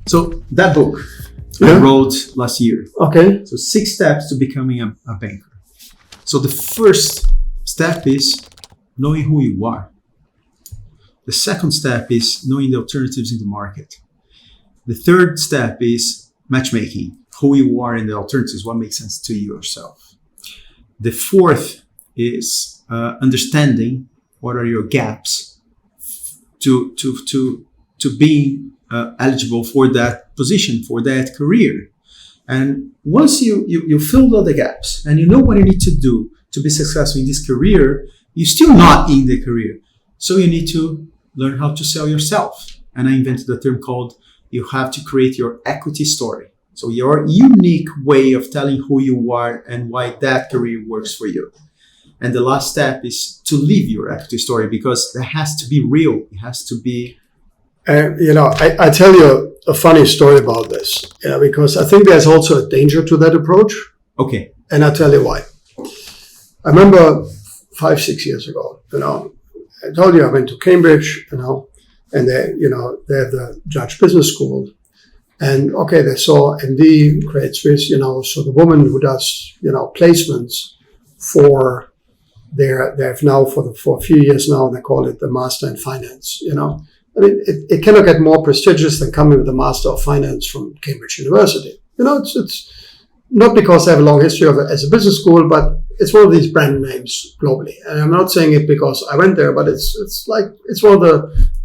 So that book I wrote last year. Okay. So 6 steps to becoming a banker. So the first step is knowing who you are. The second step is knowing the alternatives in the market. The third step is matchmaking, who you are and the alternatives, what makes sense to you yourself. The fourth is understanding what are your gaps to being eligible for that position, for that career. And once you fill all the gaps and you know what you need to do to be successful in this career, you're still not in the career. So you need to learn how to sell yourself. And I invented a term called you have to create your equity story. So your unique way of telling who you are and why that career works for you. And the last step is to live your equity story, because that has to be real. It has to be... I tell you a funny story about this, because I think there's also a danger to that approach. Okay. And I'll tell you why. I remember 5-6 years ago, I told you I went to Cambridge, and they have the Judge Business School. And okay, they saw MD, Credit Suisse, so the woman who does, placements for they have now for a few years now, they call it the Master in Finance, I mean, it cannot get more prestigious than coming with a Master of Finance from Cambridge University. It's not because they have a long history of it as a business school, but it's one of these brand names globally. And I'm not saying it because I went there, but it's one of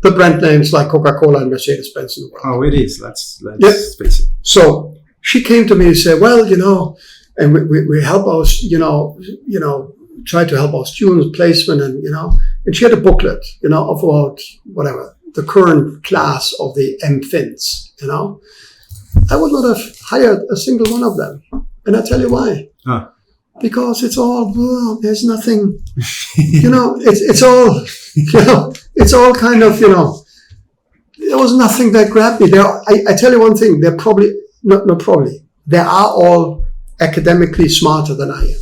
the brand names like Coca-Cola and Mercedes-Benz in the world. Oh, it is. Let's face it. So she came to me and said, well, and we help us, try to help our students placement and she had a booklet, of about whatever, the current class of the MFins, I would not have hired a single one of them. And I'll tell you why. Because it's all, there's nothing, it's all, it's all kind of, there was nothing that grabbed me. I tell you one thing, they're probably, not probably, they are all academically smarter than I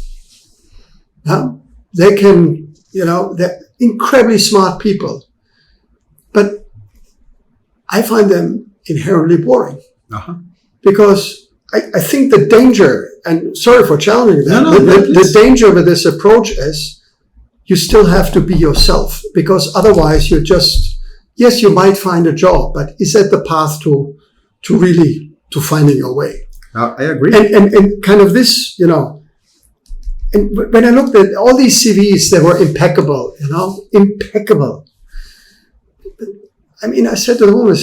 am. They can, they're incredibly smart people. But I find them inherently boring. Because I think the danger, and sorry for challenging that, the danger with this approach is you still have to be yourself, because otherwise you're just, yes, you might find a job, but is that the path to really to finding your way? I agree. And kind of this, and when I looked at all these CVs, they were impeccable, impeccable. I mean, I said to the woman,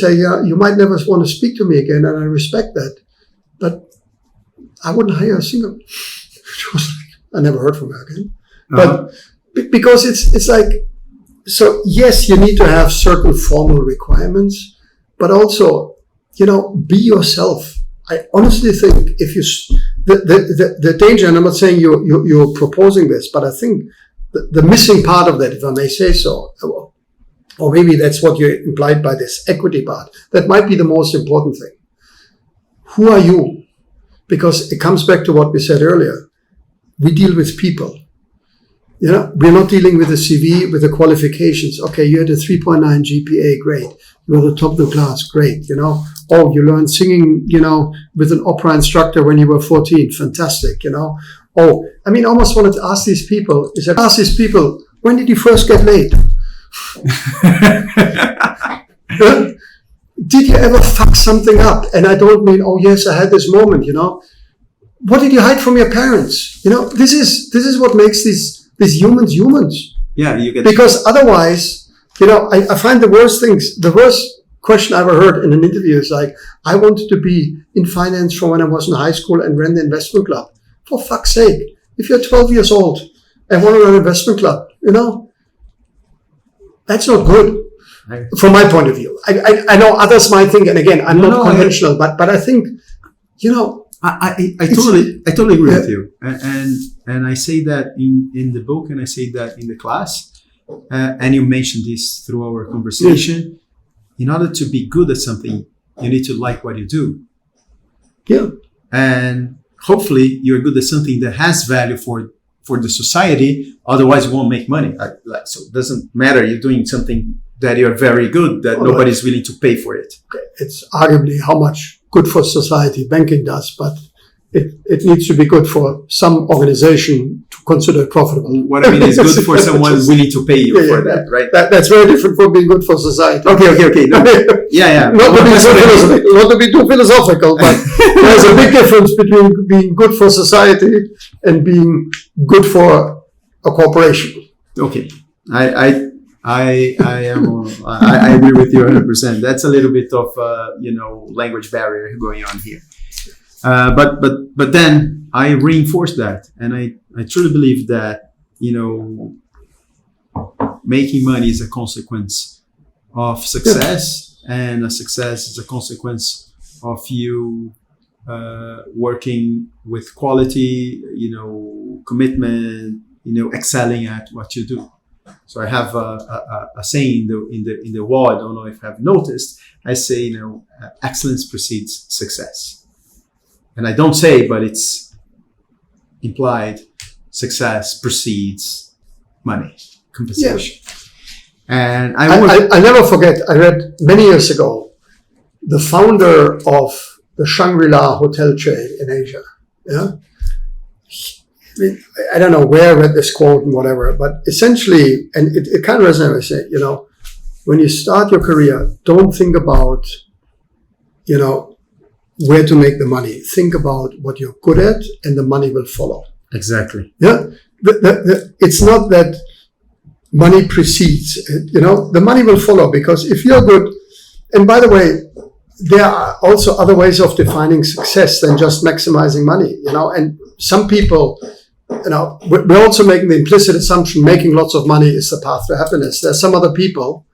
you might never want to speak to me again, and I respect that, but I wouldn't hire a single. I never heard from her again. But because it's like, so yes, you need to have certain formal requirements, but also, be yourself. I honestly think if you, the danger, and I'm not saying you're proposing this, but I think the missing part of that, if I may say so, or maybe that's what you implied by this equity part, that might be the most important thing. Who are you? Because it comes back to what we said earlier. We deal with people. We're not dealing with a CV, with the qualifications. Okay, you had a 3.9 GPA, great. You were the top of the class, great. Oh, you learned singing, with an opera instructor when you were 14, fantastic. Oh, I mean, I almost wanted to ask these people, when did you first get laid? Did you ever fuck something up? And I don't mean, oh yes, I had this moment, What did you hide from your parents? This is what makes these humans humans. Yeah, you get because otherwise, I find the worst question I ever heard in an interview is like, I wanted to be in finance from when I was in high school and ran the investment club. For fuck's sake, if you're 12 years old and want to run an investment club, that's not good. From my point of view, I know others might think, and again, I'm not conventional, but I think, I totally agree with you, and I say that in the book, and I say that in the class, and you mentioned this through our conversation. In order to be good at something, you need to like what you do. Yeah, and hopefully you're good at something that has value for the society. Otherwise, you won't make money. So it doesn't matter. You're doing something that you're very good, that nobody's willing to pay for it. It's arguably how much good for society banking does, but it needs to be good for some organization to consider it profitable. What I mean is good for someone willing to pay you for that, right? That's very different from being good for society. Okay. No. Yeah. Not to be too philosophical, but there's a big difference between being good for society and being good for a corporation. Okay, I agree with you 100%. That's a little bit of language barrier going on here. But then I reinforce that, and I truly believe that making money is a consequence of success, and a success is a consequence of you working with quality, commitment, excelling at what you do. So I have a saying in the wall. I don't know if you have noticed. I say, excellence precedes success. And I don't say, but it's implied, success precedes money, compensation. Yeah. And I never forget, I read many years ago, the founder of the Shangri-La hotel chain in Asia. Yeah. I don't know where I read this quote and whatever, but essentially, and it kind of resonates, I say, when you start your career, don't think about, where to make the money. Think about what you're good at, and the money will follow. Exactly. Yeah. It's not that money precedes, the money will follow, because if you're good, and by the way, there are also other ways of defining success than just maximizing money, and some people, we're also making the implicit assumption making lots of money is the path to happiness. There's some other people,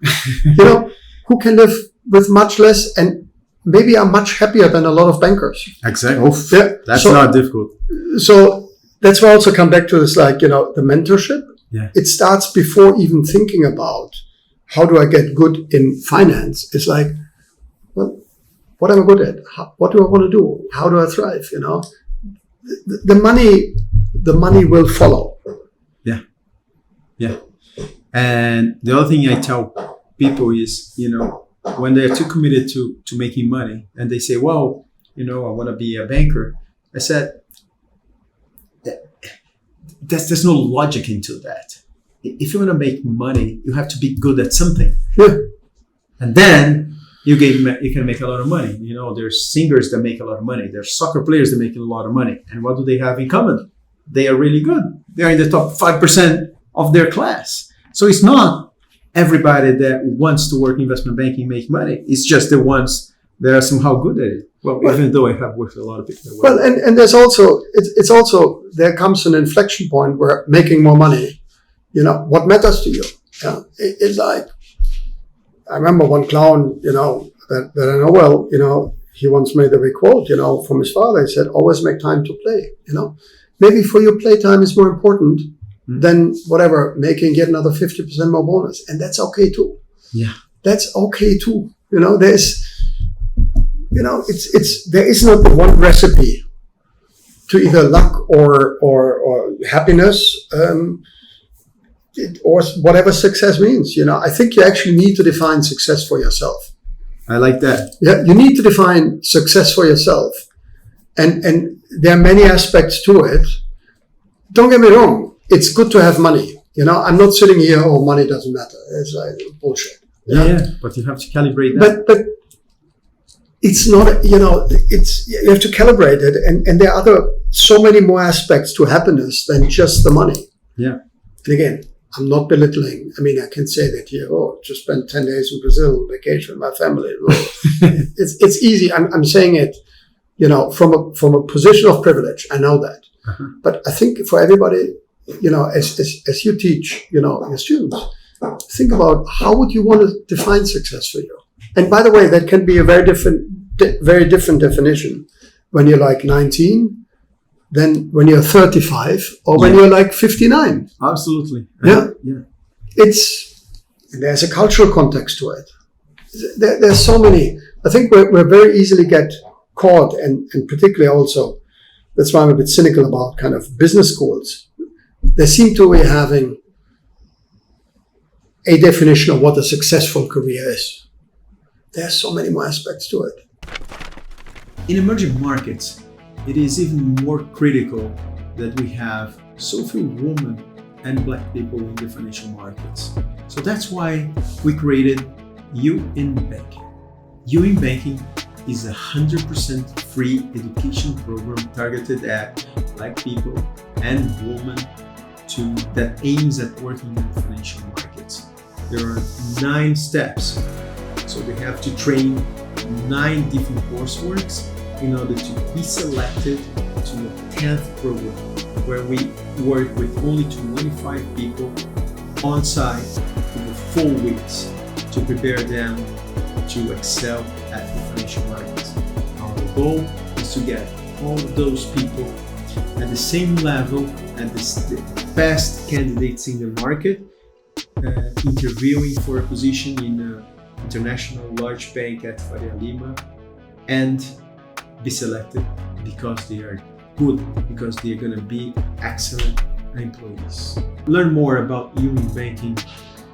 who can live with much less and maybe are much happier than a lot of bankers. Exactly. That's not difficult. So that's why I also come back to this, the mentorship. Yeah. It starts before even thinking about how do I get good in finance. It's like, well, what am I good at? What do I want to do? How do I thrive? The money will follow. Yeah. And the other thing I tell people is, when they're too committed to making money and they say, well, I want to be a banker. I said, there's no logic into that. If you want to make money, you have to be good at something. Yeah. And then you can make a lot of money. There's singers that make a lot of money. There's soccer players that make a lot of money. And what do they have in common? They are really good. They're in the top 5% of their class. So it's not everybody that wants to work in investment banking make money. It's just the ones that are somehow good at it. Well, even though I have worked with a lot of people. Well, and there's also, it's also, there comes an inflection point where making more money, what matters to you? Yeah. It's like, I remember one clown, that I know well, he once made a big quote, from his father. He said, always make time to play, Maybe for you, playtime is more important than whatever, making yet another 50% more bonus. And that's okay too. Yeah. That's okay too. There is not the one recipe to either luck or happiness, or whatever success means. I think you actually need to define success for yourself. I like that. Yeah, you need to define success for yourself. And there are many aspects to it. Don't get me wrong. It's good to have money. I'm not sitting here, money doesn't matter. It's like bullshit. Yeah, but you have to calibrate that. But it's not, you have to calibrate it. And there are so many more aspects to happiness than just the money. Yeah. And again, I'm not belittling. I mean, I can say that here, just spent 10 days in Brazil, vacation with my family. It's easy. I'm saying it, from a position of privilege. I know that. Uh-huh. But I think for everybody, as you teach, your students, think about how would you want to define success for you? And by the way, that can be a very different definition when you're like 19 than when you're 35 or when you're like 59. Absolutely. Yeah. Yeah. There's a cultural context to it. There's so many. I think we very easily get caught, and particularly also, that's why I'm a bit cynical about kind of business schools. They seem to be having a definition of what a successful career is. There's so many more aspects to it. In emerging markets, it is even more critical that we have so few women and Black people in the financial markets. So that's why we created You in Banking. You in Banking is a 100% free education program targeted at Black people and women that aims at working in the financial markets. There are 9 steps. So we have to train 9 different courseworks in order to be selected to the 10th program, where we work with only 25 people on site for the full weeks to prepare them to excel at the financial markets. Our goal is to get all those people at the same level and the best candidates in the market, interviewing for a position in an international large bank at Faria Lima, and be selected because they are good, because they are going to be excellent employees. Learn more about You in Banking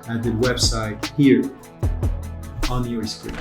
at the website here on your screen.